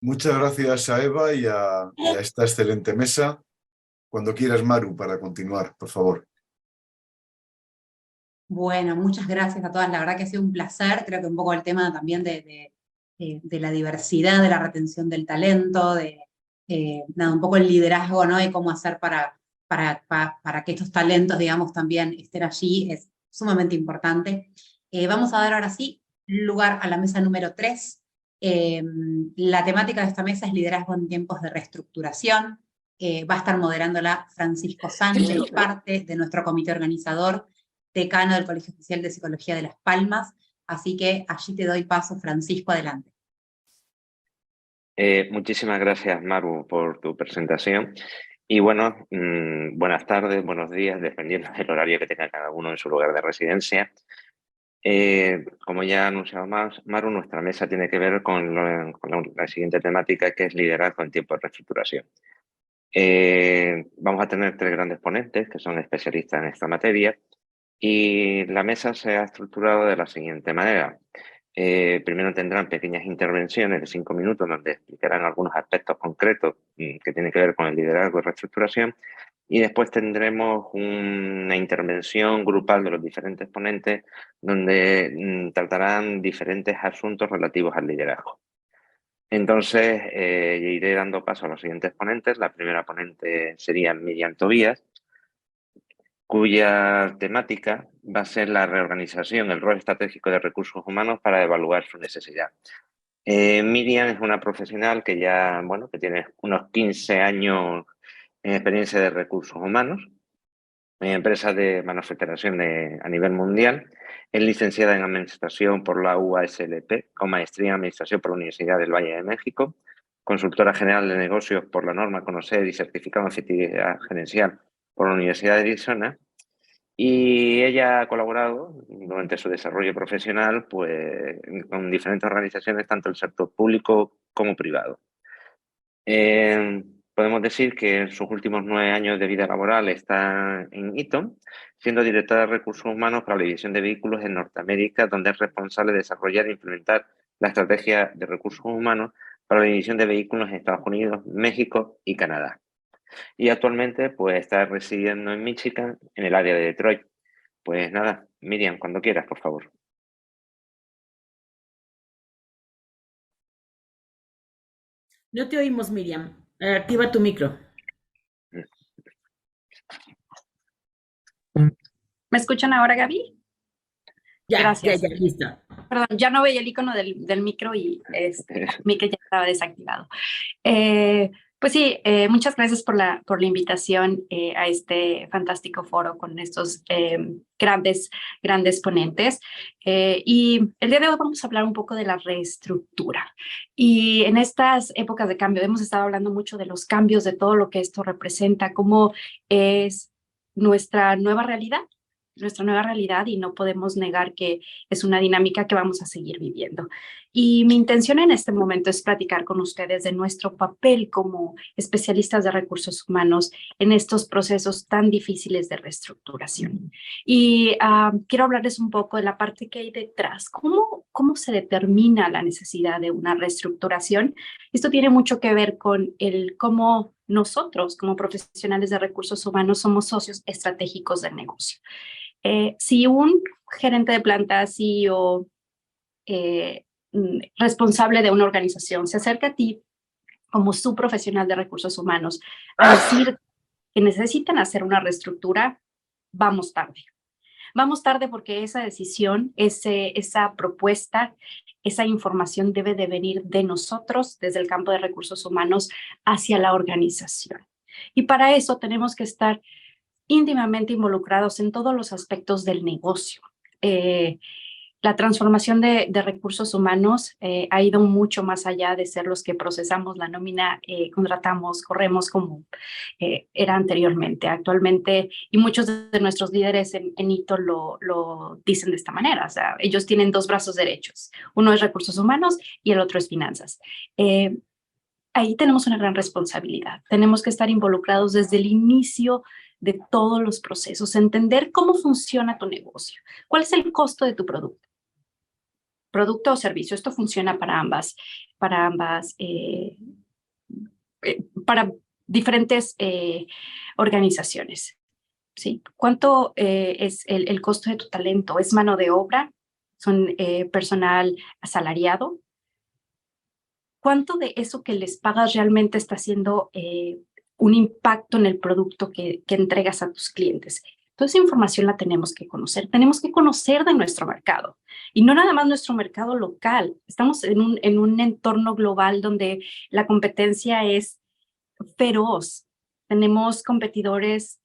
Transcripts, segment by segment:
Muchas gracias a Eva y a esta excelente mesa. Cuando quieras, Maru, para continuar, por favor. Bueno, muchas gracias a todas. La verdad que ha sido un placer. Creo que un poco el tema también de la diversidad, de la retención del talento, nada, un poco el liderazgo, ¿no? Y cómo hacer para que estos talentos, digamos, también estén allí es sumamente importante. Vamos a dar ahora sí lugar a la mesa número 3. La temática de esta mesa es liderazgo en tiempos de reestructuración. Va a estar moderándola Francisco Sánchez, parte de nuestro comité organizador, decano del Colegio Oficial de Psicología de Las Palmas. Así que allí te doy paso, Francisco, adelante. Muchísimas gracias, Maru, por tu presentación. Y bueno, buenas tardes, buenos días, dependiendo del horario que tenga cada uno en su lugar de residencia. Como ya ha anunciado Maru, nuestra mesa tiene que ver con la siguiente temática, que es liderazgo en tiempos de reestructuración. Vamos a tener 3 grandes ponentes que son especialistas en esta materia y la mesa se ha estructurado de la siguiente manera. Primero tendrán pequeñas intervenciones de 5 minutos donde explicarán algunos aspectos concretos que tienen que ver con el liderazgo y reestructuración, y después tendremos una intervención grupal de los diferentes ponentes donde tratarán diferentes asuntos relativos al liderazgo. Entonces, iré dando paso a los siguientes ponentes. La primera ponente sería Miriam Tobías, cuya temática va a ser la reorganización, el rol estratégico de recursos humanos para evaluar su necesidad. Miriam es una profesional que ya, que tiene unos 15 años en experiencia de recursos humanos en empresas de manufacturación a nivel mundial. Es licenciada en Administración por la UASLP, con maestría en Administración por la Universidad del Valle de México, consultora general de negocios por la norma Conocer y certificado en efectividad gerencial por la Universidad de Arizona. Y ella ha colaborado durante su desarrollo profesional pues, con diferentes organizaciones, tanto del sector público como privado. Podemos decir que en sus últimos 9 años de vida laboral está en Eaton, siendo directora de recursos humanos para la división de vehículos en Norteamérica, donde es responsable de desarrollar e implementar la estrategia de recursos humanos para la división de vehículos en Estados Unidos, México y Canadá. Y actualmente pues está residiendo en Michigan, en el área de Detroit. Pues nada, Miriam, cuando quieras, por favor. No te oímos, Miriam. Activa tu micro. ¿Me escuchan ahora, Gaby? Gracias. Ya, listo. Perdón, ya no veía el icono del micro y mi que ya estaba desactivado. Pues sí, muchas gracias por la invitación a este fantástico foro con estos grandes ponentes. Y el día de hoy vamos a hablar un poco de la reestructura. Y en estas épocas de cambio hemos estado hablando mucho de los cambios, de todo lo que esto representa, cómo es nuestra nueva realidad y no podemos negar que es una dinámica que vamos a seguir viviendo. Y mi intención en este momento es platicar con ustedes de nuestro papel como especialistas de recursos humanos en estos procesos tan difíciles de reestructuración. Y quiero hablarles un poco de la parte que hay detrás. ¿Cómo se determina la necesidad de una reestructuración? Esto tiene mucho que ver con cómo nosotros, como profesionales de recursos humanos, somos socios estratégicos del negocio. Si un gerente de planta, CEO, responsable de una organización se acerca a ti como su profesional de recursos humanos a decir que necesitan hacer una reestructura, vamos tarde. Vamos tarde porque esa decisión, esa propuesta, esa información debe de venir de nosotros, desde el campo de recursos humanos, hacia la organización. Y para eso tenemos que estar íntimamente involucrados en todos los aspectos del negocio. La transformación de recursos humanos ha ido mucho más allá de ser los que procesamos la nómina, contratamos, corremos como era anteriormente. Actualmente, y muchos de nuestros líderes en Ito lo dicen de esta manera, o sea, ellos tienen 2 brazos derechos. Uno es recursos humanos y el otro es finanzas. Ahí tenemos una gran responsabilidad. Tenemos que estar involucrados desde el inicio de todos los procesos, entender cómo funciona tu negocio, cuál es el costo de tu producto, producto o servicio. Esto funciona para para diferentes organizaciones. ¿Sí? ¿Cuánto es el costo de tu talento? ¿Es mano de obra? ¿Son personal asalariado? ¿Cuánto de eso que les pagas realmente está haciendo un impacto en el producto que entregas a tus clientes? Toda esa información la tenemos que conocer de nuestro mercado. Y no nada más nuestro mercado local. Estamos en un entorno global donde la competencia es feroz. Tenemos competidores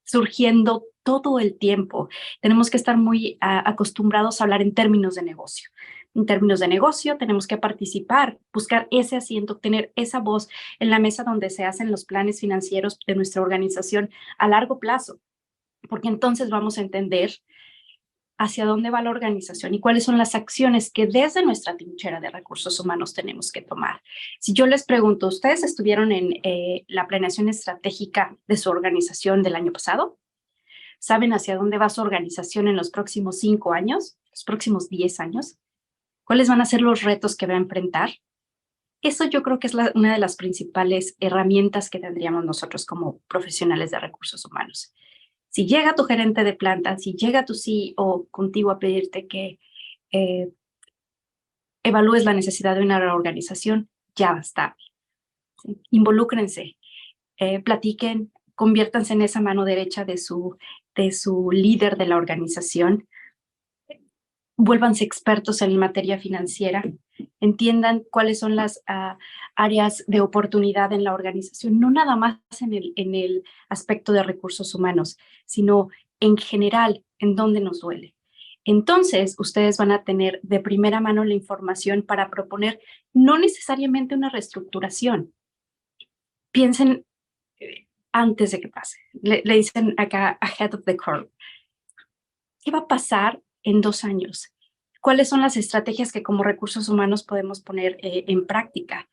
surgiendo todo el tiempo. Tenemos que estar muy acostumbrados a hablar en términos de negocio. En términos de negocio, tenemos que participar, buscar ese asiento, tener esa voz en la mesa donde se hacen los planes financieros de nuestra organización a largo plazo, porque entonces vamos a entender hacia dónde va la organización y cuáles son las acciones que desde nuestra trinchera de recursos humanos tenemos que tomar. Si yo les pregunto, ¿ustedes estuvieron en la planeación estratégica de su organización del año pasado? ¿Saben hacia dónde va su organización en los próximos 5 años, los próximos 10 años? ¿Cuáles van a ser los retos que va a enfrentar? Eso yo creo que es una de las principales herramientas que tendríamos nosotros como profesionales de recursos humanos. Si llega tu gerente de planta, si llega tu CEO contigo a pedirte que evalúes la necesidad de una reorganización, ya basta. ¿Sí? Involúcrense, platiquen, conviértanse en esa mano derecha de su líder de la organización. Vuélvanse expertos en materia financiera, entiendan cuáles son las áreas de oportunidad en la organización, no nada más en el aspecto de recursos humanos, sino en general, en dónde nos duele. Entonces, ustedes van a tener de primera mano la información para proponer no necesariamente una reestructuración. Piensen antes de que pase. Le dicen acá ahead of the curve. ¿Qué va a pasar en 2 años? ¿Cuáles son las estrategias que como recursos humanos podemos poner en práctica?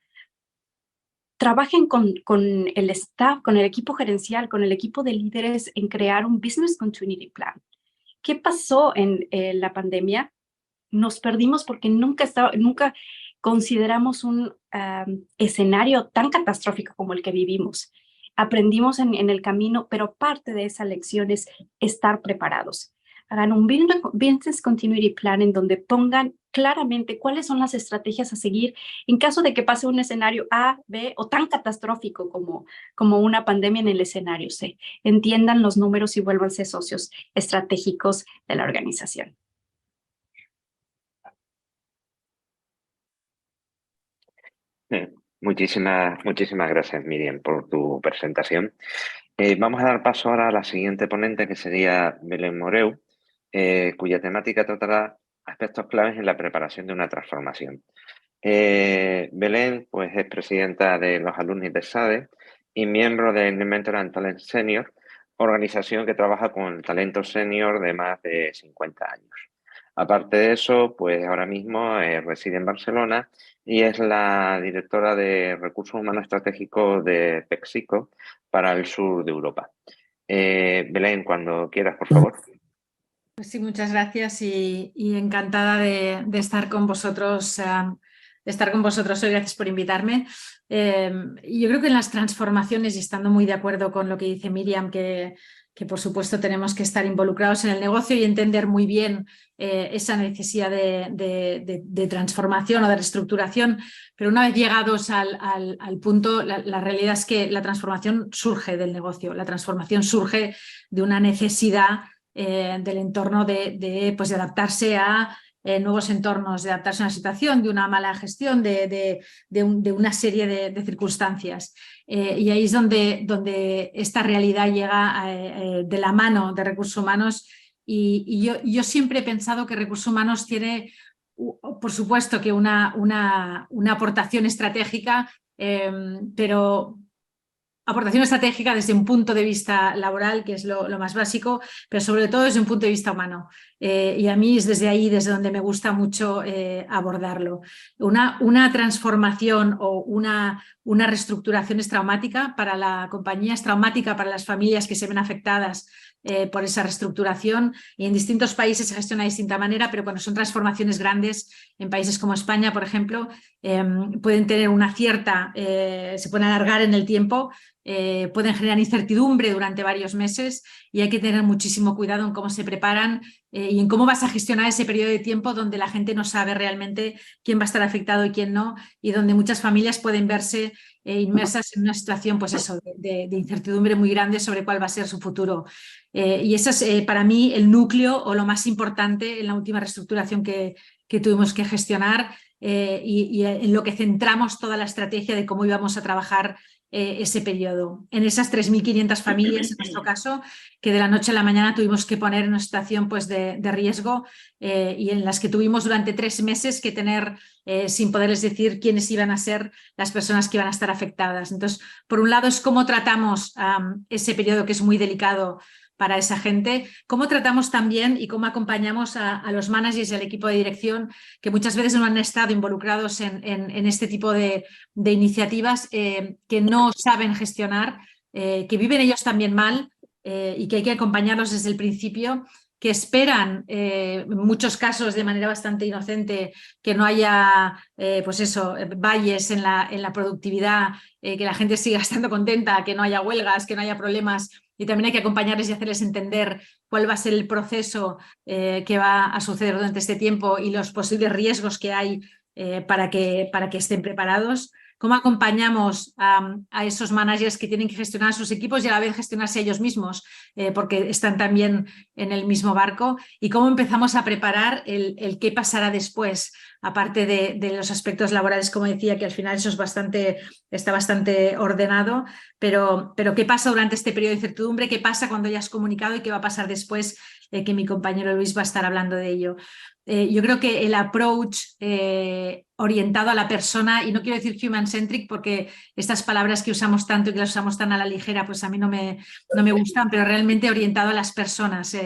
Trabajen con el staff, con el equipo gerencial, con el equipo de líderes en crear un Business Continuity Plan. ¿Qué pasó en la pandemia? Nos perdimos porque nunca consideramos un escenario tan catastrófico como el que vivimos. Aprendimos en el camino, pero parte de esa lección es estar preparados. Hagan un Business Continuity Plan en donde pongan claramente cuáles son las estrategias a seguir en caso de que pase un escenario A, B o tan catastrófico como una pandemia en el escenario C. Entiendan los números y vuélvanse socios estratégicos de la organización. Muchísimas gracias, Miriam, por tu presentación. Vamos a dar paso ahora a la siguiente ponente, que sería Belén Moreu, cuya temática tratará aspectos claves en la preparación de una transformación. Belén pues, es presidenta de los alumnos de SADE y miembro del Mentor and Talent Senior, organización que trabaja con el talento senior de más de 50 años. Aparte de eso, pues ahora mismo reside en Barcelona y es la directora de Recursos Humanos Estratégicos de PepsiCo para el sur de Europa. Belén, cuando quieras, por favor. Pues sí, muchas gracias y encantada de estar con vosotros. Hoy, gracias por invitarme. Yo creo que en las transformaciones, y estando muy de acuerdo con lo que dice Miriam, que por supuesto tenemos que estar involucrados en el negocio y entender muy bien esa necesidad de transformación o de reestructuración, pero una vez llegados al punto, la realidad es que la transformación surge del negocio, la transformación surge de una necesidad del entorno de adaptarse a nuevos entornos, de adaptarse a una situación, de una mala gestión, de una serie de circunstancias. Y ahí es donde esta realidad llega de la mano de recursos humanos y yo siempre he pensado que recursos humanos tiene, por supuesto, que una aportación estratégica, pero aportación estratégica desde un punto de vista laboral, que es lo más básico, pero sobre todo desde un punto de vista humano. Y a mí es desde ahí, desde donde me gusta mucho abordarlo. Una transformación o una reestructuración es traumática para la compañía, es traumática para las familias que se ven afectadas por esa reestructuración, y en distintos países se gestiona de distinta manera, pero cuando son transformaciones grandes, en países como España, por ejemplo, pueden tener una cierta, se pueden alargar en el tiempo, pueden generar incertidumbre durante varios meses, y hay que tener muchísimo cuidado en cómo se preparan y en cómo vas a gestionar ese periodo de tiempo donde la gente no sabe realmente quién va a estar afectado y quién no, y donde muchas familias pueden verse inmersas en una situación, pues eso, de incertidumbre muy grande sobre cuál va a ser su futuro. Y eso es para mí el núcleo o lo más importante en la última reestructuración que tuvimos que gestionar, y en lo que centramos toda la estrategia de cómo íbamos a trabajar ese periodo. En esas 3.500 familias, en nuestro caso, que de la noche a la mañana tuvimos que poner en una situación pues, de riesgo, y en las que tuvimos durante 3 meses que tener, sin poderles decir quiénes iban a ser las personas que iban a estar afectadas. Entonces, por un lado es cómo tratamos ese periodo que es muy delicado para esa gente, cómo tratamos también y cómo acompañamos a los managers y al equipo de dirección que muchas veces no han estado involucrados en este tipo de iniciativas, que no saben gestionar, que viven ellos también mal, y que hay que acompañarlos desde el principio, que esperan, en muchos casos de manera bastante inocente, que no haya pues eso, valles en la productividad, que la gente siga estando contenta, que no haya huelgas, que no haya problemas, y también hay que acompañarles y hacerles entender cuál va a ser el proceso que va a suceder durante este tiempo y los posibles riesgos que hay para que estén preparados. ¿Cómo acompañamos a esos managers que tienen que gestionar sus equipos y a la vez gestionarse ellos mismos, porque están también en el mismo barco? ¿Y cómo empezamos a preparar el qué pasará después, aparte de los aspectos laborales, como decía, que al final eso está bastante ordenado, pero qué pasa durante este periodo de incertidumbre, qué pasa cuando ya has comunicado y qué va a pasar después, que mi compañero Luis va a estar hablando de ello. Yo creo que el approach orientado a la persona, y no quiero decir human-centric porque estas palabras que usamos tanto y que las usamos tan a la ligera, pues a mí no me gustan, pero realmente orientado a las personas.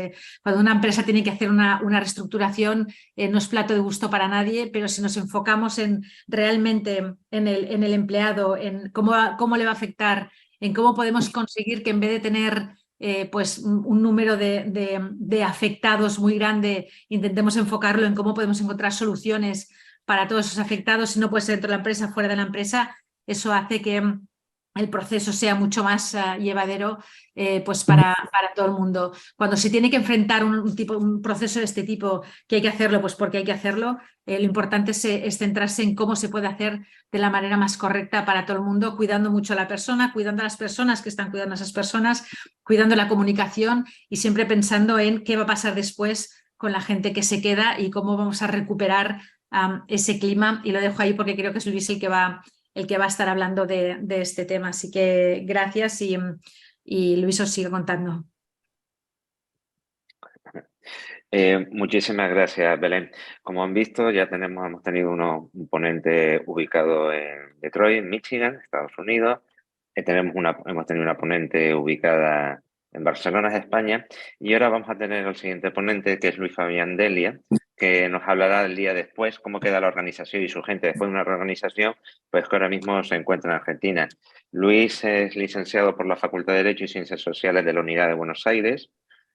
Cuando una empresa tiene que hacer una reestructuración, no es plato de gusto para nadie, pero si nos enfocamos realmente en el empleado, en cómo le va a afectar, en cómo podemos conseguir que en vez de tener pues un número de afectados muy grande, intentemos enfocarlo en cómo podemos encontrar soluciones para todos esos afectados, si no puede ser dentro de la empresa, fuera de la empresa, eso hace que el proceso sea mucho más llevadero pues para todo el mundo. Cuando se tiene que enfrentar un proceso de este tipo, que hay que hacerlo, pues porque hay que hacerlo, lo importante es centrarse en cómo se puede hacer de la manera más correcta para todo el mundo, cuidando mucho a la persona, cuidando a las personas que están cuidando a esas personas, cuidando la comunicación y siempre pensando en qué va a pasar después con la gente que se queda y cómo vamos a recuperar ese clima. Y lo dejo ahí porque creo que es Luis el que va a estar hablando de este tema. Así que gracias y Luis os sigue contando. Muchísimas gracias, Belén. Como han visto, ya hemos tenido un ponente ubicado en Detroit, Michigan, Estados Unidos. Hemos tenido una ponente ubicada en Barcelona, España. Y ahora vamos a tener al siguiente ponente, que es Luis Fabián Delia, que nos hablará del día después, cómo queda la organización y su gente después de una reorganización, pues que ahora mismo se encuentra en Argentina. Luis es licenciado por la Facultad de Derecho y Ciencias Sociales de la Unidad de Buenos Aires.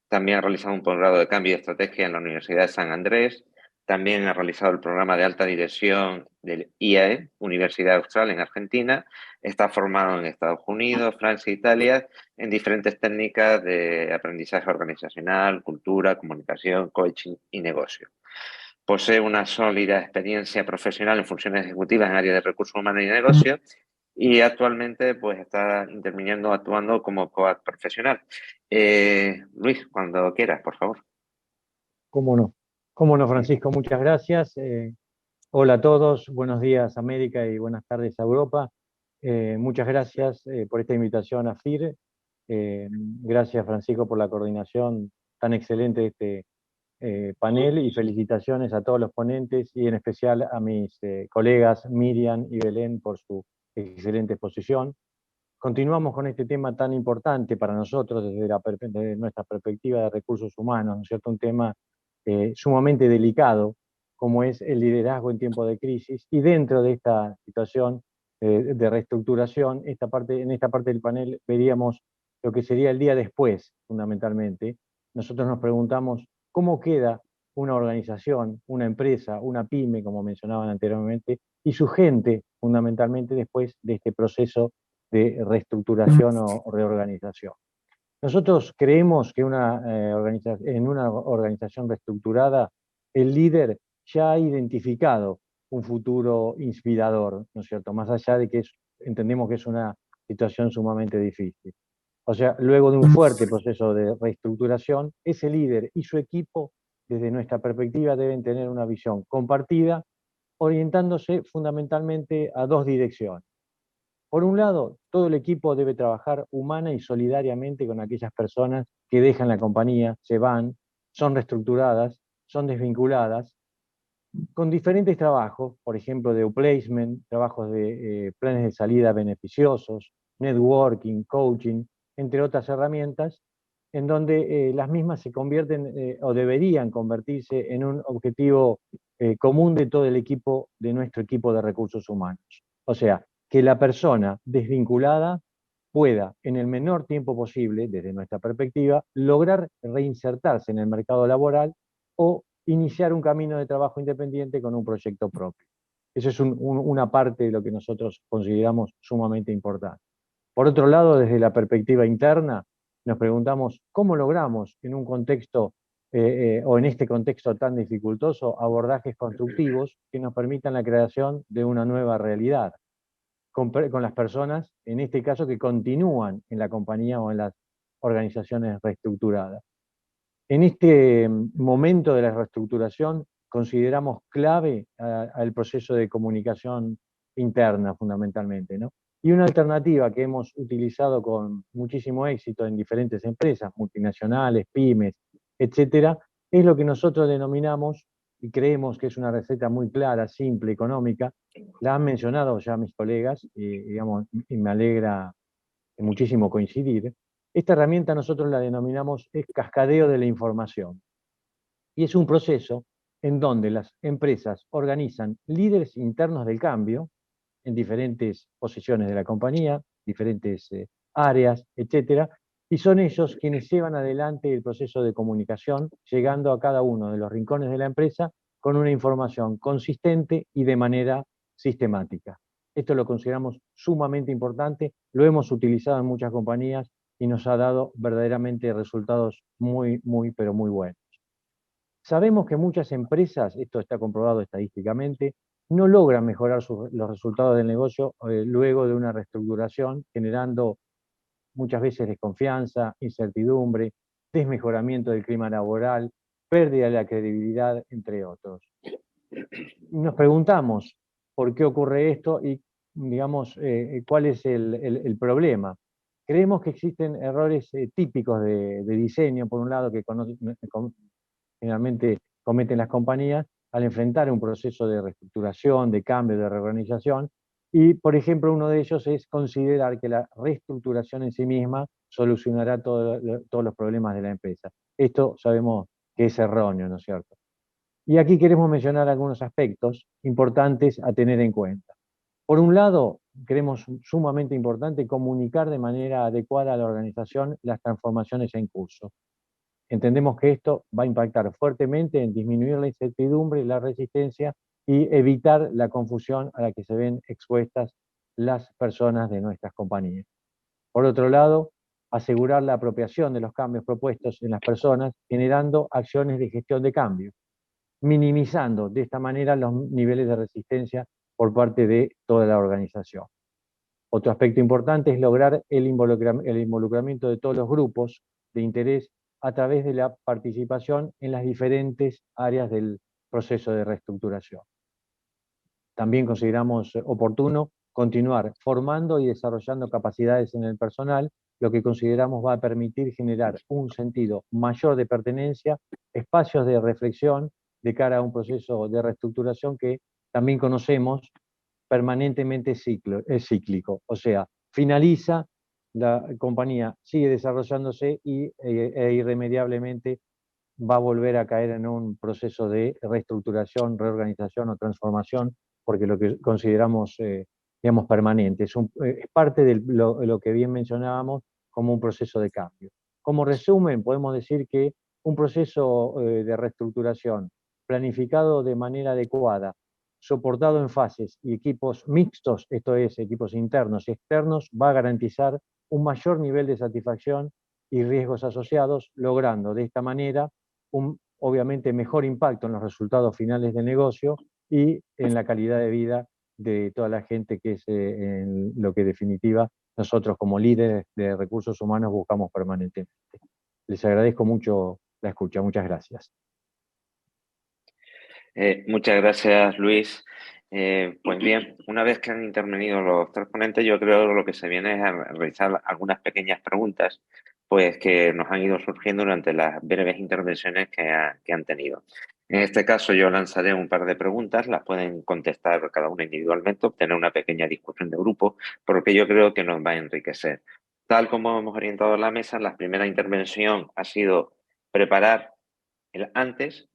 También ha realizado un posgrado de cambio y estrategia en la Universidad de San Andrés. También ha realizado el programa de alta dirección del IAE, Universidad Austral en Argentina. Está formado en Estados Unidos, Francia e Italia en diferentes técnicas de aprendizaje organizacional, cultura, comunicación, coaching y negocio. Posee una sólida experiencia profesional en funciones ejecutivas en áreas de recursos humanos y negocio y actualmente pues está actuando como coach profesional. Luis, cuando quieras, por favor. Cómo no, Francisco, muchas gracias. Hola a todos, buenos días América y buenas tardes a Europa. Muchas gracias por esta invitación a FIR. Gracias Francisco por la coordinación tan excelente de este panel y felicitaciones a todos los ponentes y en especial a mis colegas Miriam y Belén por su excelente exposición. Continuamos con este tema tan importante para nosotros desde nuestra perspectiva de recursos humanos, ¿no es cierto? Un tema sumamente delicado como es el liderazgo en tiempo de crisis, y dentro de esta situación de reestructuración, en esta parte del panel veríamos lo que sería el día después, fundamentalmente, nosotros nos preguntamos cómo queda una organización, una empresa, una pyme, como mencionaban anteriormente, y su gente, fundamentalmente, después de este proceso de reestructuración o reorganización. Nosotros creemos que en una organización reestructurada, el líder ya ha identificado un futuro inspirador, ¿no es cierto? Más allá de que entendemos que es una situación sumamente difícil. O sea, luego de un fuerte proceso de reestructuración, ese líder y su equipo, desde nuestra perspectiva, deben tener una visión compartida, orientándose fundamentalmente a dos direcciones. Por un lado, todo el equipo debe trabajar humana y solidariamente con aquellas personas que dejan la compañía, se van, son reestructuradas, son desvinculadas, con diferentes trabajos, por ejemplo, de outplacement, trabajos de planes de salida beneficiosos, networking, coaching, entre otras herramientas, en donde las mismas se convierten o deberían convertirse en un objetivo común de todo el equipo, de nuestro equipo de recursos humanos. O sea, que la persona desvinculada pueda, en el menor tiempo posible, desde nuestra perspectiva, lograr reinsertarse en el mercado laboral o iniciar un camino de trabajo independiente con un proyecto propio. Eso es una parte de lo que nosotros consideramos sumamente importante. Por otro lado, desde la perspectiva interna, nos preguntamos cómo logramos en un contexto o en este contexto tan dificultoso abordajes constructivos que nos permitan la creación de una nueva realidad con las personas, en este caso, que continúan en la compañía o en las organizaciones reestructuradas. En este momento de la reestructuración consideramos clave al proceso de comunicación interna, fundamentalmente, ¿no? Y una alternativa que hemos utilizado con muchísimo éxito en diferentes empresas, multinacionales, pymes, etcétera, es lo que nosotros denominamos, y creemos que es una receta muy clara, simple, económica, la han mencionado ya mis colegas, digamos, y me alegra muchísimo coincidir. Esta herramienta nosotros la denominamos cascadeo de la información. Y es un proceso en donde las empresas organizan líderes internos del cambio en diferentes posiciones de la compañía, diferentes áreas, etcétera, y son ellos quienes llevan adelante el proceso de comunicación, llegando a cada uno de los rincones de la empresa con una información consistente y de manera sistemática. Esto lo consideramos sumamente importante, lo hemos utilizado en muchas compañías y nos ha dado verdaderamente resultados muy, pero muy buenos. Sabemos que muchas empresas, esto está comprobado estadísticamente, no logran mejorar los resultados del negocio luego de una reestructuración, generando muchas veces desconfianza, incertidumbre, desmejoramiento del clima laboral, pérdida de la credibilidad, entre otros. Nos preguntamos por qué ocurre esto y, digamos, cuál es el problema. Creemos que existen errores típicos de diseño, por un lado, que generalmente cometen las compañías al enfrentar un proceso de reestructuración, de cambio, de reorganización, y, por ejemplo, uno de ellos es considerar que la reestructuración en sí misma solucionará todos los problemas de la empresa. Esto sabemos que es erróneo, ¿no es cierto? Y aquí queremos mencionar algunos aspectos importantes a tener en cuenta. Por un lado, creemos sumamente importante comunicar de manera adecuada a la organización las transformaciones en curso. Entendemos que esto va a impactar fuertemente en disminuir la incertidumbre, la resistencia y evitar la confusión a la que se ven expuestas las personas de nuestras compañías. Por otro lado, asegurar la apropiación de los cambios propuestos en las personas, generando acciones de gestión de cambio, minimizando de esta manera los niveles de resistencia por parte de toda la organización. Otro aspecto importante es lograr el involucramiento de todos los grupos de interés a través de la participación en las diferentes áreas del proceso de reestructuración. También consideramos oportuno continuar formando y desarrollando capacidades en el personal, lo que consideramos va a permitir generar un sentido mayor de pertenencia, espacios de reflexión de cara a un proceso de reestructuración que también conocemos permanentemente es cíclico, o sea, finaliza, la compañía sigue desarrollándose y irremediablemente va a volver a caer en un proceso de reestructuración, reorganización o transformación, porque lo que consideramos, digamos, permanente. Es parte de lo que bien mencionábamos como un proceso de cambio. Como resumen, podemos decir que un proceso de reestructuración planificado de manera adecuada, soportado en fases y equipos mixtos, esto es, equipos internos y externos, va a garantizar un mayor nivel de satisfacción y riesgos asociados, logrando de esta manera un, obviamente, mejor impacto en los resultados finales de negocio y en la calidad de vida de toda la gente, que es en lo que en definitiva nosotros como líderes de recursos humanos buscamos permanentemente. Les agradezco mucho la escucha. Muchas gracias. Muchas gracias, Luis. Pues bien, una vez que han intervenido los tres ponentes, yo creo que lo que se viene es a realizar algunas pequeñas preguntas pues, que nos han ido surgiendo durante las breves intervenciones que han tenido. En este caso, yo lanzaré un par de preguntas, las pueden contestar cada una individualmente, obtener una pequeña discusión de grupo, porque yo creo que nos va a enriquecer. Tal como hemos orientado la mesa, la primera intervención ha sido preparar el antes.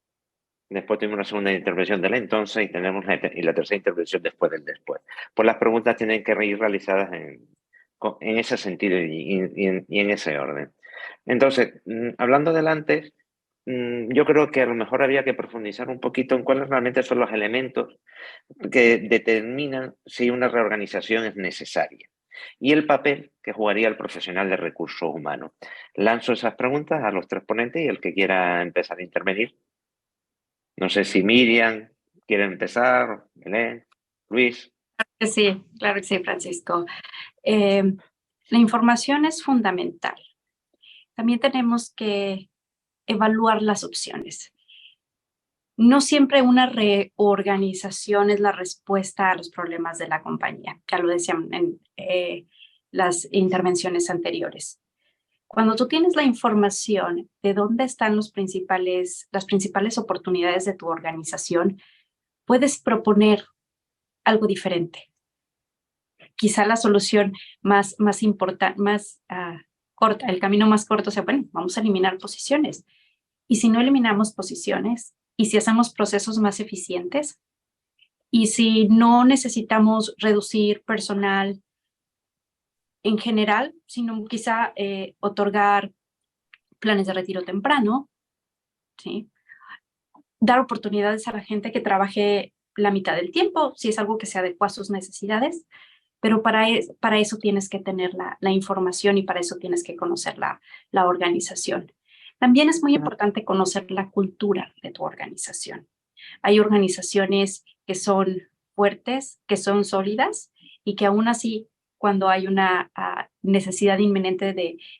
Después tuvimos una segunda intervención del entonces y tenemos la tercera intervención después del después. Pues las preguntas tienen que ir realizadas en ese sentido y en ese orden. Entonces, hablando del antes, yo creo que a lo mejor había que profundizar un poquito en cuáles realmente son los elementos que determinan si una reorganización es necesaria y el papel que jugaría el profesional de recursos humanos. Lanzo esas preguntas a los tres ponentes y el que quiera empezar a intervenir. No sé si Miriam quiere empezar, Belén, Luis. Sí, claro que sí, Francisco. La información es fundamental. También tenemos que evaluar las opciones. No siempre una reorganización es la respuesta a los problemas de la compañía. Ya lo decían en las intervenciones anteriores. Cuando tú tienes la información de dónde están las principales oportunidades de tu organización, puedes proponer algo diferente. Quizá la solución más corta, el camino más corto sea, bueno, vamos a eliminar posiciones. Y si no eliminamos posiciones, y si hacemos procesos más eficientes, y si no necesitamos reducir personal en general, sino quizá otorgar planes de retiro temprano, ¿sí? Dar oportunidades a la gente que trabaje la mitad del tiempo, si es algo que se adecua a sus necesidades, pero para eso tienes que tener la información y para eso tienes que conocer la organización. También es muy importante conocer la cultura de tu organización. Hay organizaciones que son fuertes, que son sólidas y que aún así, cuando hay una necesidad inminente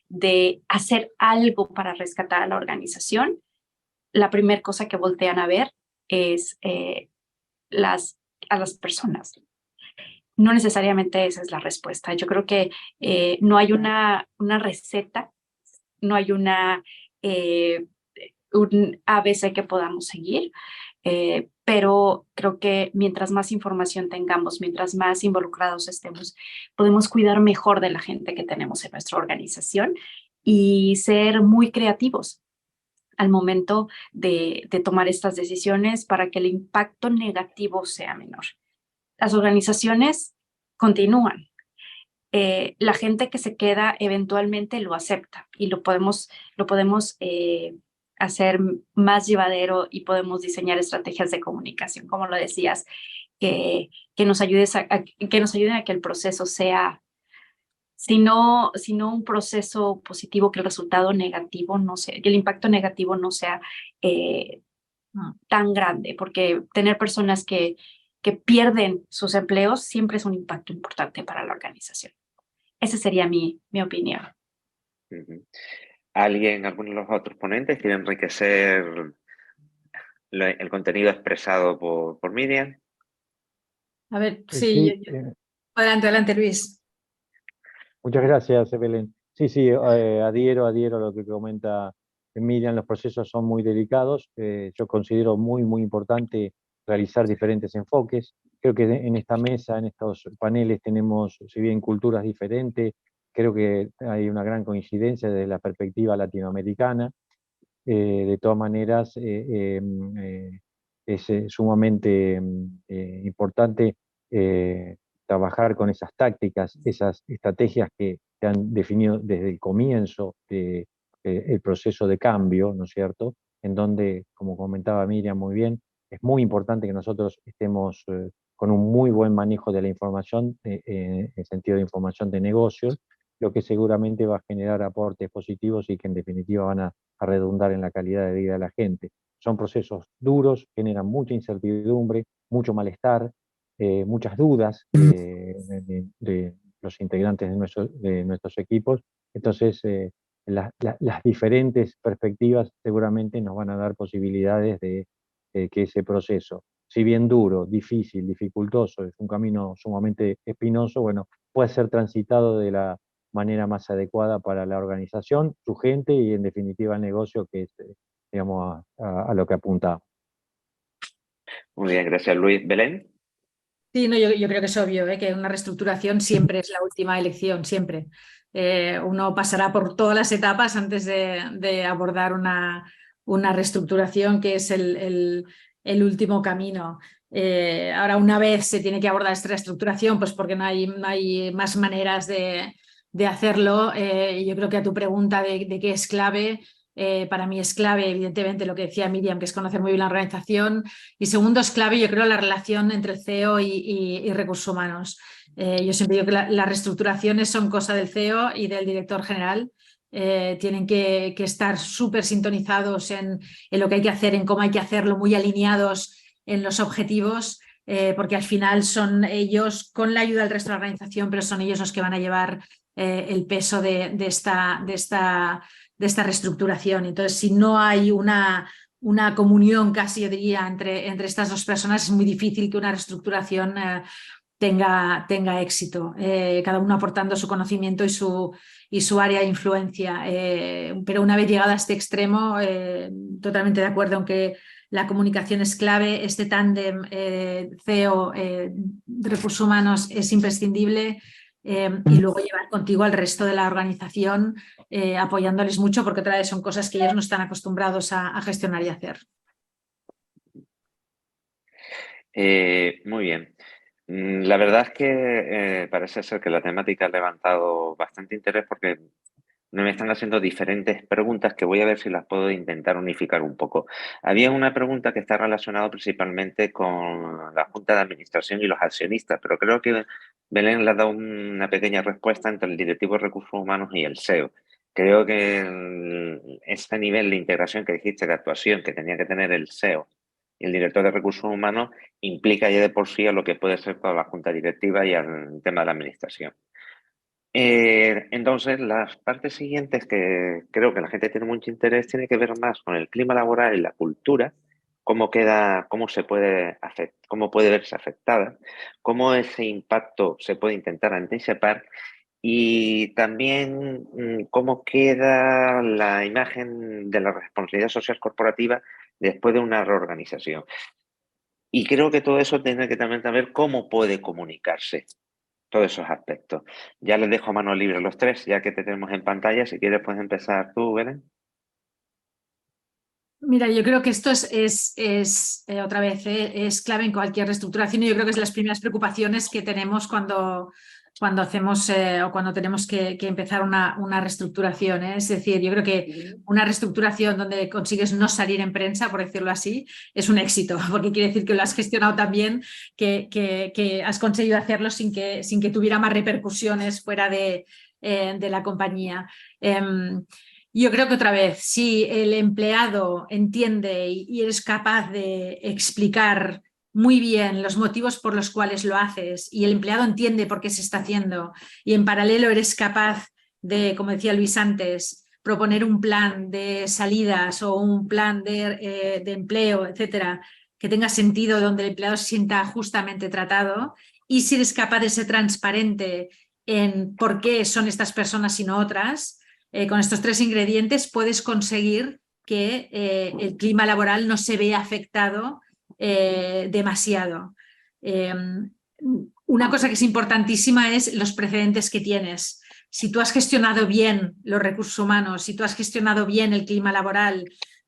de hacer algo para rescatar a la organización, la primera cosa que voltean a ver es a las personas. No necesariamente esa es la respuesta. Yo creo que no hay una receta, no hay un ABC que podamos seguir, pero creo que mientras más información tengamos, mientras más involucrados estemos, podemos cuidar mejor de la gente que tenemos en nuestra organización y ser muy creativos al momento de tomar estas decisiones para que el impacto negativo sea menor. Las organizaciones continúan. La gente que se queda eventualmente lo acepta y lo podemos hacer más llevadero y podemos diseñar estrategias de comunicación, como lo decías, que nos ayuden a que el proceso sea, si no un proceso positivo, que el resultado negativo no sea, que el impacto negativo no sea tan grande, porque tener personas que pierden sus empleos siempre es un impacto importante para la organización. Esa sería mi opinión. ¿Alguno de los otros ponentes quiere enriquecer el contenido expresado por Miriam? A ver, sí. Adelante, Luis. Muchas gracias, Belén. Sí, adhiero a lo que comenta Miriam. Los procesos son muy delicados. Yo considero muy importante realizar diferentes enfoques. Creo que en esta mesa, en estos paneles, tenemos, si bien culturas diferentes, creo que hay una gran coincidencia desde la perspectiva latinoamericana. De todas maneras, es sumamente importante trabajar con esas tácticas, esas estrategias que se han definido desde el comienzo del proceso de cambio, ¿no es cierto? En donde, como comentaba Miriam muy bien, es muy importante que nosotros estemos con un muy buen manejo de la información, en el sentido de información de negocios, lo que seguramente va a generar aportes positivos y que en definitiva van a redundar en la calidad de vida de la gente. Son procesos duros, generan mucha incertidumbre, mucho malestar, muchas dudas de los integrantes de nuestros equipos. Entonces, las diferentes perspectivas seguramente nos van a dar posibilidades de que ese proceso, si bien duro, difícil, dificultoso, es un camino sumamente espinoso, bueno, puede ser transitado de la manera más adecuada para la organización, su gente y en definitiva el negocio, que es, digamos, a lo que apunta. Muy bien, gracias Luis. ¿Belén? Sí, no, yo creo que es obvio, que una reestructuración siempre es la última elección, siempre. Uno pasará por todas las etapas antes de abordar una reestructuración, que es el último camino. Ahora, una vez se tiene que abordar esta reestructuración, pues porque no hay más maneras de hacerlo. Yo creo que a tu pregunta de qué es clave, para mí es clave, evidentemente, lo que decía Miriam, que es conocer muy bien la organización. Y segundo, es clave, yo creo, la relación entre el CEO y recursos humanos. Yo siempre digo que las reestructuraciones son cosa del CEO y del director general. Tienen que estar súper sintonizados en lo que hay que hacer, en cómo hay que hacerlo, muy alineados en los objetivos, porque al final son ellos, con la ayuda del resto de la organización, pero son ellos los que van a llevar el peso de esta reestructuración. Entonces, si no hay una comunión, casi yo diría, entre estas dos personas, es muy difícil que una reestructuración tenga éxito, cada uno aportando su conocimiento y su área de influencia. Pero una vez llegado a este extremo, totalmente de acuerdo en que la comunicación es clave, este tándem CEO, recursos humanos, es imprescindible. Y luego llevar contigo al resto de la organización, apoyándoles mucho, porque otra vez son cosas que ellos no están acostumbrados a gestionar y hacer. Muy bien. La verdad es que parece ser que la temática ha levantado bastante interés, porque me están haciendo diferentes preguntas que voy a ver si las puedo intentar unificar un poco. Había una pregunta que está relacionada principalmente con la Junta de Administración y los accionistas, pero creo que Belén le ha dado una pequeña respuesta entre el directivo de recursos humanos y el CEO. Creo que este nivel de integración que dijiste, de actuación que tenía que tener el CEO y el director de recursos humanos, implica ya de por sí a lo que puede ser toda la junta directiva y al tema de la administración. Entonces, las partes siguientes que creo que la gente tiene mucho interés tiene que ver más con el clima laboral y la cultura, cómo puede verse afectada, cómo ese impacto se puede intentar anticipar, y también cómo queda la imagen de la responsabilidad social corporativa después de una reorganización. Y creo que todo eso tiene que también ver cómo puede comunicarse todos esos aspectos. Ya les dejo mano libre a los tres, ya que te tenemos en pantalla. Si quieres, puedes empezar tú, Belén. Mira, yo creo que esto es otra vez, es clave en cualquier reestructuración, y yo creo que es las primeras preocupaciones que tenemos cuando hacemos o cuando tenemos que empezar una reestructuración. Es decir, yo creo que una reestructuración donde consigues no salir en prensa, por decirlo así, es un éxito, porque quiere decir que lo has gestionado tan bien que has conseguido hacerlo sin que tuviera más repercusiones fuera de la compañía. Yo creo que otra vez, si el empleado entiende y eres capaz de explicar muy bien los motivos por los cuales lo haces, y el empleado entiende por qué se está haciendo, y en paralelo eres capaz de, como decía Luis antes, proponer un plan de salidas o un plan de empleo, etcétera, que tenga sentido, donde el empleado se sienta justamente tratado, y si eres capaz de ser transparente en por qué son estas personas y no otras, con estos tres ingredientes puedes conseguir que el clima laboral no se vea afectado demasiado. Una cosa que es importantísima es los precedentes que tienes. Si tú has gestionado bien los recursos humanos, si tú has gestionado bien el clima laboral,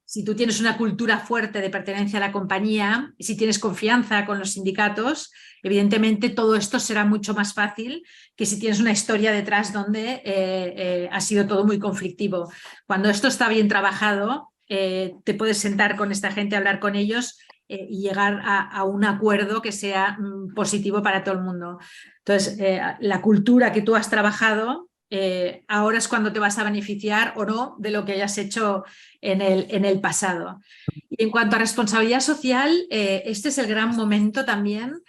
si tú tienes una cultura fuerte de pertenencia a la compañía, y si tienes confianza con los sindicatos, evidentemente todo esto será mucho más fácil que si tienes una historia detrás donde ha sido todo muy conflictivo. Cuando esto está bien trabajado, te puedes sentar con esta gente, hablar con ellos y llegar a un acuerdo que sea positivo para todo el mundo. Entonces, la cultura que tú has trabajado, ahora es cuando te vas a beneficiar o no de lo que hayas hecho en el pasado. Y en cuanto a responsabilidad social, este es el gran momento también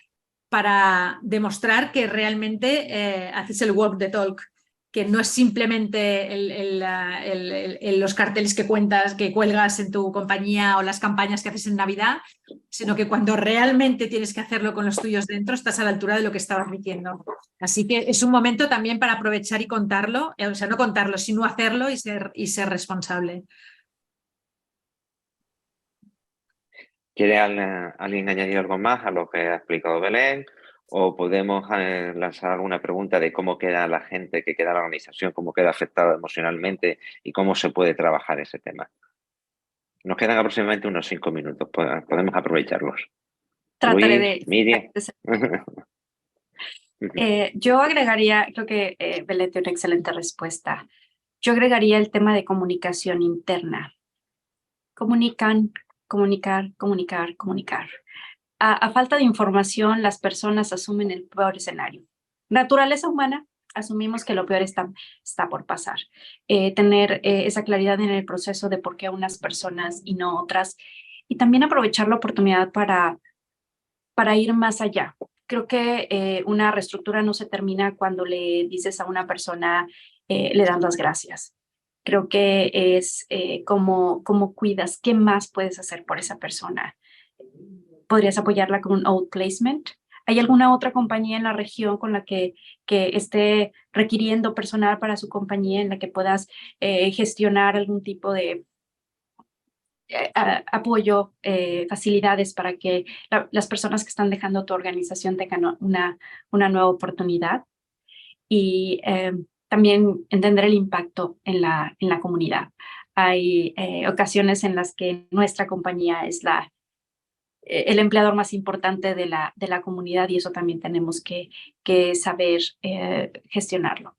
para demostrar que realmente haces el walk the talk, que no es simplemente los carteles que cuelgas en tu compañía o las campañas que haces en Navidad, sino que cuando realmente tienes que hacerlo con los tuyos dentro, estás a la altura de lo que estabas diciendo. Así que es un momento también para aprovechar y contarlo, o sea, no contarlo, sino hacerlo y ser responsable. ¿Quiere alguien añadir algo más a lo que ha explicado Belén? ¿O podemos lanzar alguna pregunta de cómo queda la gente que queda en la organización, cómo queda afectada emocionalmente y cómo se puede trabajar ese tema? Nos quedan aproximadamente unos 5 minutos, podemos aprovecharlos. Trataré Luis, Miriam. Yo agregaría, creo que Belén tiene una excelente respuesta. Yo agregaría el tema de comunicación interna. Comunicar. A falta de información, las personas asumen el peor escenario. Naturaleza humana, asumimos que lo peor está por pasar. Tener esa claridad en el proceso de por qué unas personas y no otras. Y también aprovechar la oportunidad para ir más allá. Creo que una reestructura no se termina cuando le dices a una persona, le das las gracias. Creo que es cómo cuidas, qué más puedes hacer por esa persona. ¿Podrías apoyarla con un outplacement? ¿Hay alguna otra compañía en la región con la que esté requiriendo personal para su compañía en la que puedas gestionar algún tipo de apoyo, facilidades para que las personas que están dejando tu organización tengan una nueva oportunidad? Y también entender el impacto en la comunidad. Hay ocasiones en las que nuestra compañía es el empleador más importante de la comunidad y eso también tenemos que saber gestionarlo.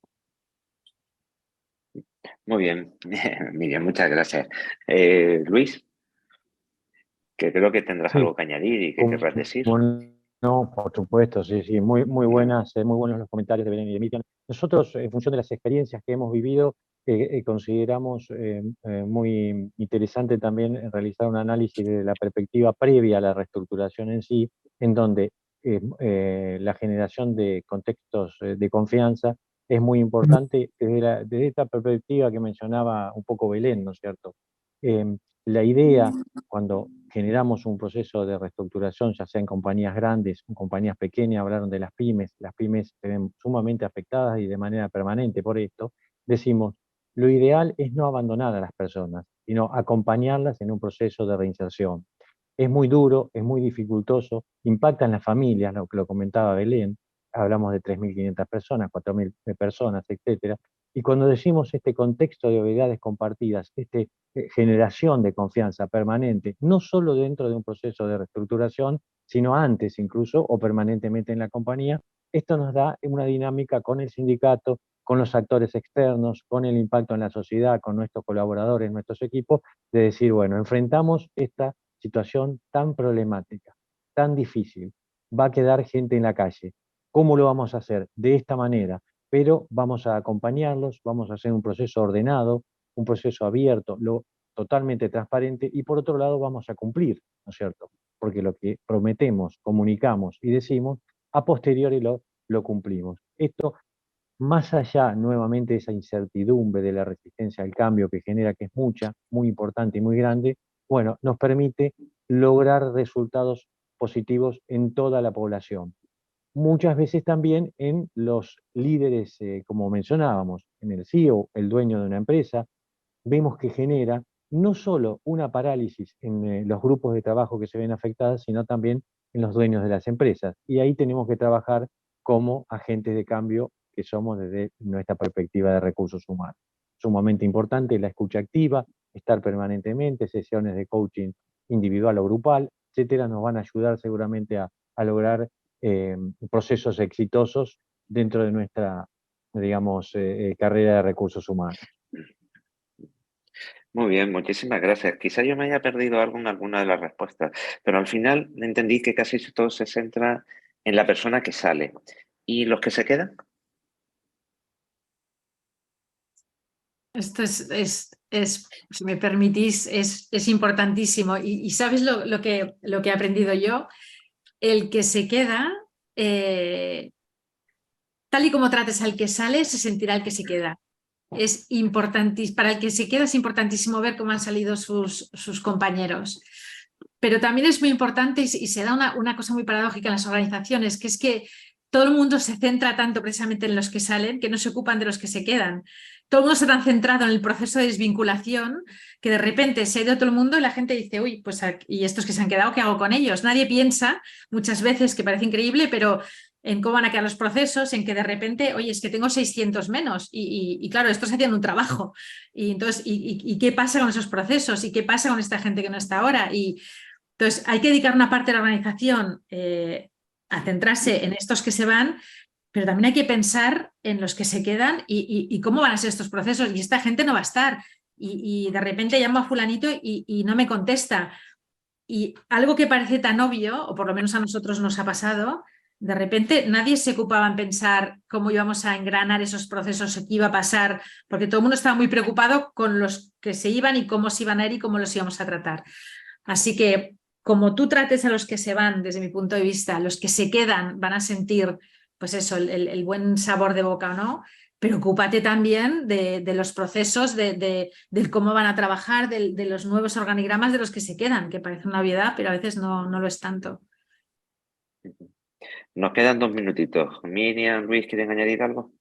Muy bien, Miriam, muchas gracias. Luis, que creo que tendrás Sí, algo que añadir y que querrás decir. no, por supuesto, sí, muy buenos los comentarios de Belén y de Miriam. Nosotros, en función de las experiencias que hemos vivido, consideramos muy interesante también realizar un análisis desde la perspectiva previa a la reestructuración en sí, en donde la generación de contextos de confianza es muy importante desde esta perspectiva que mencionaba un poco Belén, ¿no es cierto? La idea, cuando generamos un proceso de reestructuración, ya sea en compañías grandes o en compañías pequeñas, hablaron de las pymes se ven sumamente afectadas y de manera permanente por esto, decimos, lo ideal es no abandonar a las personas, sino acompañarlas en un proceso de reinserción. Es muy duro, es muy dificultoso, impacta en las familias, lo que lo comentaba Belén, hablamos de 3.500 personas, 4.000 personas, etcétera. Y cuando decimos este contexto de habilidades compartidas, generación de confianza permanente, no solo dentro de un proceso de reestructuración, sino antes incluso o permanentemente en la compañía, esto nos da una dinámica con el sindicato, con los actores externos, con el impacto en la sociedad, con nuestros colaboradores, nuestros equipos, de decir, bueno, enfrentamos esta situación tan problemática, tan difícil, va a quedar gente en la calle. ¿Cómo lo vamos a hacer? De esta manera, pero vamos a acompañarlos, vamos a hacer un proceso ordenado, un proceso abierto, totalmente transparente, y por otro lado vamos a cumplir, ¿no es cierto? Porque lo que prometemos, comunicamos y decimos, a posteriori lo cumplimos. Esto, más allá nuevamente de esa incertidumbre de la resistencia al cambio que genera, que es mucha, muy importante y muy grande, bueno, nos permite lograr resultados positivos en toda la población. Muchas veces también en los líderes, como mencionábamos, en el CEO, el dueño de una empresa, vemos que genera no solo una parálisis en los grupos de trabajo que se ven afectados, sino también en los dueños de las empresas. Y ahí tenemos que trabajar como agentes de cambio que somos desde nuestra perspectiva de recursos humanos. Sumamente importante la escucha activa, estar permanentemente, sesiones de coaching individual o grupal, etcétera, nos van a ayudar seguramente a lograr procesos exitosos dentro de nuestra, digamos, carrera de recursos humanos. Muy bien, muchísimas gracias. Quizá yo me haya perdido algo en alguna de las respuestas, pero al final entendí que casi todo se centra en la persona que sale. ¿Y los que se quedan? Esto si me permitís, es importantísimo. Y ¿sabes lo que he aprendido yo? El que se queda, tal y como trates al que sale, se sentirá el que se queda. Es importantísimo, para el que se queda es importantísimo ver cómo han salido sus compañeros. Pero también es muy importante y se da una cosa muy paradójica en las organizaciones, que es que todo el mundo se centra tanto precisamente en los que salen que no se ocupan de los que se quedan. Todo el mundo está tan centrado en el proceso de desvinculación que de repente se ha ido todo el mundo y la gente dice, uy, pues ¿y estos que se han quedado, qué hago con ellos? Nadie piensa muchas veces, que parece increíble, pero en cómo van a quedar los procesos, en que de repente, oye, es que tengo 600 menos y claro, estos hacían un trabajo. Y entonces, ¿y qué pasa con esos procesos? ¿Y qué pasa con esta gente que no está ahora? Y entonces hay que dedicar una parte de la organización a centrarse en estos que se van, pero también hay que pensar en los que se quedan y cómo van a ser estos procesos. Y esta gente no va a estar. Y de repente llamo a fulanito y no me contesta. Y algo que parece tan obvio, o por lo menos a nosotros nos ha pasado, de repente nadie se ocupaba en pensar cómo íbamos a engranar esos procesos, qué iba a pasar, porque todo el mundo estaba muy preocupado con los que se iban y cómo se iban a ir y cómo los íbamos a tratar. Así que como tú trates a los que se van, desde mi punto de vista, los que se quedan van a sentir, pues eso, el buen sabor de boca, ¿no? Pero ocúpate también de los procesos, del cómo van a trabajar, de los nuevos organigramas de los que se quedan, que parece una obviedad, pero a veces no lo es tanto. Nos quedan 2 minutitos. Miriam, Luis, ¿quieren añadir algo?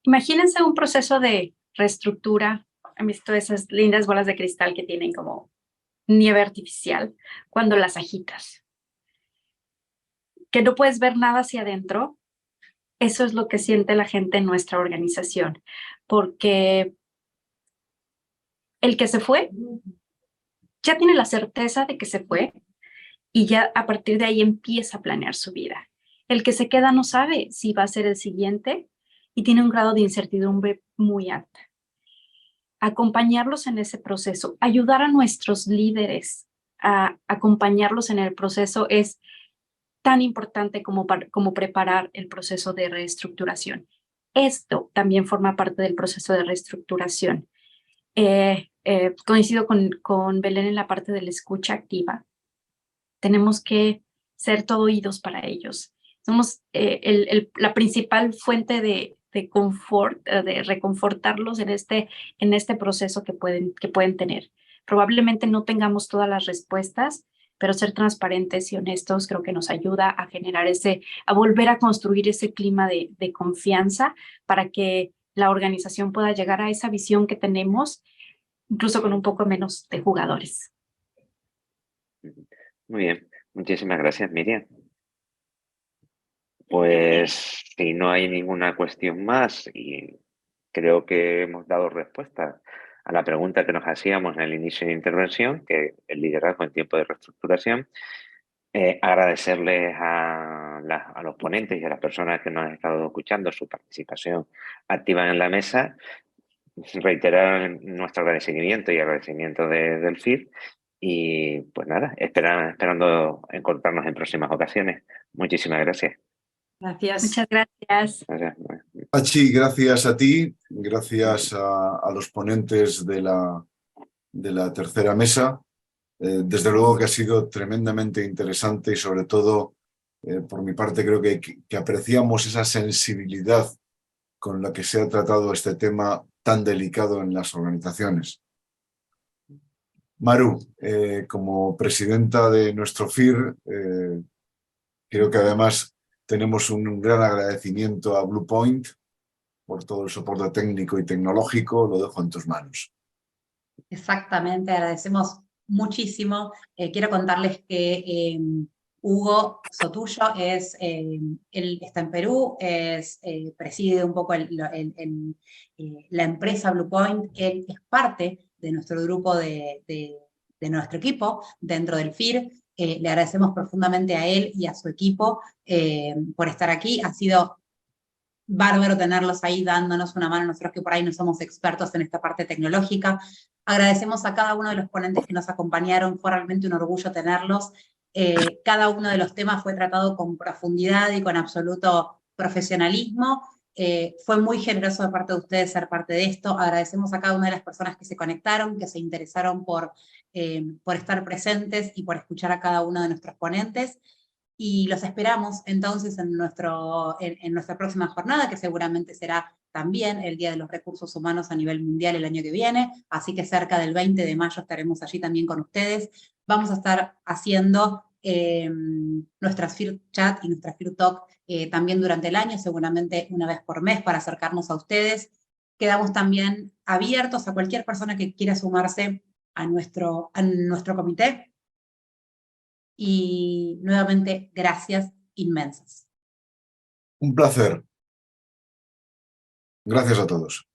Imagínense un proceso de reestructura. ¿Han visto esas lindas bolas de cristal que tienen como nieve artificial cuando las agitas? Que no puedes ver nada hacia adentro. Eso es lo que siente la gente en nuestra organización, porque el que se fue ya tiene la certeza de que se fue y ya a partir de ahí empieza a planear su vida. El que se queda no sabe si va a ser el siguiente y tiene un grado de incertidumbre muy alta. Acompañarlos en ese proceso, ayudar a nuestros líderes a acompañarlos en el proceso es tan importante como preparar el proceso de reestructuración. Esto también forma parte del proceso de reestructuración. Coincido con Belén en la parte de la escucha activa. Tenemos que ser todo oídos para ellos. Somos la principal fuente de confort, de reconfortarlos en este proceso que pueden tener. Probablemente no tengamos todas las respuestas, pero ser transparentes y honestos creo que nos ayuda a generar a volver a construir ese clima de confianza para que la organización pueda llegar a esa visión que tenemos, incluso con un poco menos de jugadores. Muy bien, muchísimas gracias, Miriam. Pues si no hay ninguna cuestión más, y creo que hemos dado respuesta a la pregunta que nos hacíamos en el inicio de intervención, que el liderazgo en tiempo de reestructuración, agradecerles a los ponentes y a las personas que nos han estado escuchando su participación activa en la mesa, reiterar nuestro agradecimiento y agradecimiento del FIR y pues nada, esperando encontrarnos en próximas ocasiones. Muchísimas gracias. Gracias. Muchas gracias. Pachi, gracias a ti, gracias a los ponentes de la tercera mesa. Desde luego que ha sido tremendamente interesante y sobre todo, por mi parte, creo que apreciamos esa sensibilidad con la que se ha tratado este tema tan delicado en las organizaciones. Maru, como presidenta de nuestro FIR, creo que además tenemos un gran agradecimiento a Bluepoint por todo el soporte técnico y tecnológico. Lo dejo en tus manos. Exactamente, agradecemos muchísimo. Quiero contarles que Hugo Sotullo él está en Perú, preside un poco la empresa Bluepoint, él es parte nuestro grupo de nuestro equipo dentro del FIR. Le agradecemos profundamente a él y a su equipo por estar aquí. Ha sido bárbaro tenerlos ahí dándonos una mano, nosotros que por ahí no somos expertos en esta parte tecnológica. Agradecemos a cada uno de los ponentes que nos acompañaron, fue realmente un orgullo tenerlos. Cada uno de los temas fue tratado con profundidad y con absoluto profesionalismo. Fue muy generoso de parte de ustedes ser parte de esto. Agradecemos a cada una de las personas que se conectaron, que se interesaron por estar presentes y por escuchar a cada uno de nuestros ponentes. Y los esperamos entonces en nuestra próxima jornada, que seguramente será también el Día de los Recursos Humanos a nivel mundial el año que viene, así que cerca del 20 de mayo estaremos allí también con ustedes. Vamos a estar haciendo nuestras FIR Chat y nuestras FIR Talk también durante el año, seguramente una vez por mes para acercarnos a ustedes. Quedamos también abiertos a cualquier persona que quiera sumarse a nuestro comité. Y nuevamente, gracias inmensas. Un placer. Gracias a todos.